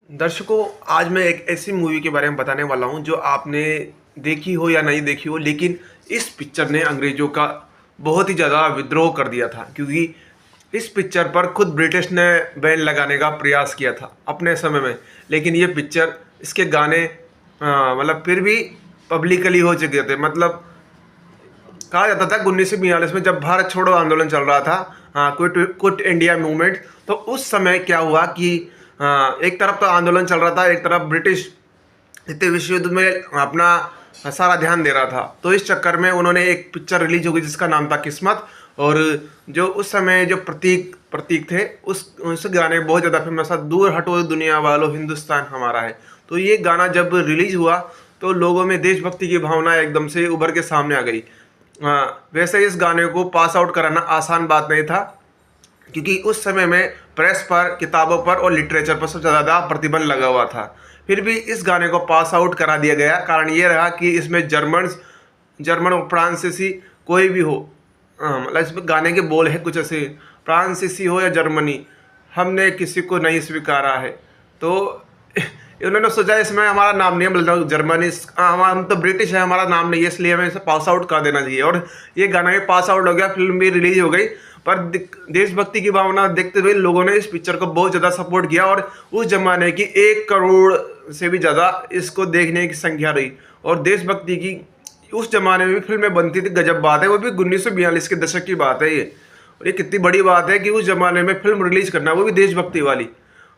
दर्शकों, आज मैं एक ऐसी मूवी के बारे में बताने वाला हूं जो आपने देखी हो या नहीं देखी हो, लेकिन इस पिक्चर ने अंग्रेजों का बहुत ही ज़्यादा विद्रोह कर दिया था। क्योंकि इस पिक्चर पर खुद ब्रिटिश ने बैन लगाने का प्रयास किया था अपने समय में, लेकिन ये पिक्चर इसके गाने मतलब फिर भी पब्लिकली हो चुके थे। मतलब कहा जाता था 1942 में जब भारत छोड़ो आंदोलन चल रहा था, क्विट क्विट इंडिया मूवमेंट, तो उस समय क्या हुआ कि एक तरफ तो आंदोलन चल रहा था, एक तरफ ब्रिटिश द्वितीय विश्व युद्ध में अपना सारा ध्यान दे रहा था। तो इस चक्कर में उन्होंने एक पिक्चर रिलीज हो गई जिसका नाम था किस्मत। और जो उस समय जो प्रतीक थे उस गाने बहुत ज़्यादा फेमस था, दूर हटो दुनिया वालों हिंदुस्तान हमारा है। तो ये गाना जब रिलीज हुआ तो लोगों में देशभक्ति की भावना एकदम से उभर के सामने आ गई। वैसे इस गाने को पास आउट कराना आसान बात नहीं था, क्योंकि उस समय में प्रेस पर, किताबों पर और लिटरेचर पर सबसे ज़्यादा प्रतिबंध लगा हुआ था। फिर भी इस गाने को पास आउट करा दिया गया। कारण ये रहा कि इसमें जर्मन और फ्रांसीसी कोई भी हो, मतलब इसमें गाने के बोल है कुछ ऐसे, फ्रांसीसी हो या जर्मनी, हमने किसी को नहीं स्वीकारा है। तो उन्होंने सोचा इसमें हमारा नाम नहीं है, मतलब जर्मनी, हम तो ब्रिटिश है, हमारा नाम नहीं है, इसलिए हमें इसे पास आउट कर देना चाहिए। और ये गाना भी पास आउट हो गया, फिल्म भी रिलीज हो गई। पर देशभक्ति की भावना देखते हुए लोगों ने इस पिक्चर को बहुत ज़्यादा सपोर्ट किया और उस जमाने की 1 करोड़ से भी ज़्यादा इसको देखने की संख्या रही। और देशभक्ति की उस जमाने में भी फिल्में बनती थी, गजब बात है। वो भी 1942 के दशक की बात है ये। और ये कितनी बड़ी बात है कि उस जमाने में फिल्म रिलीज करना, वो भी देशभक्ति वाली।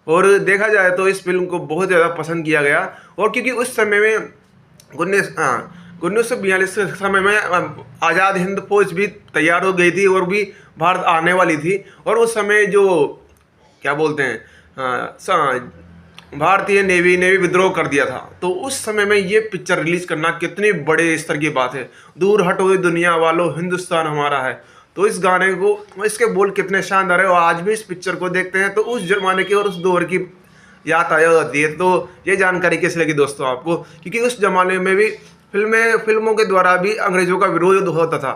और देखा जाए तो इस फिल्म को बहुत ज़्यादा पसंद किया गया। और क्योंकि उस समय में 1942 के समय में आज़ाद हिंद फौज भी तैयार हो गई थी और भी भारत आने वाली थी। और उस समय जो क्या बोलते हैं, भारतीय नेवी ने भी विद्रोह कर दिया था। तो उस समय में ये पिक्चर रिलीज करना कितनी बड़े स्तर की बात है। दूर हटो दुनिया वालों हिंदुस्तान हमारा है। तो इस गाने को, इसके बोल कितने शानदार है। और आज भी इस पिक्चर को देखते हैं तो उस जमाने की और उस दौर की याद आया होती है। तो ये जानकारी कैसे लगी दोस्तों आपको? क्योंकि उस जमाने में भी फिल्मों के द्वारा भी अंग्रेजों का विरोध होता था।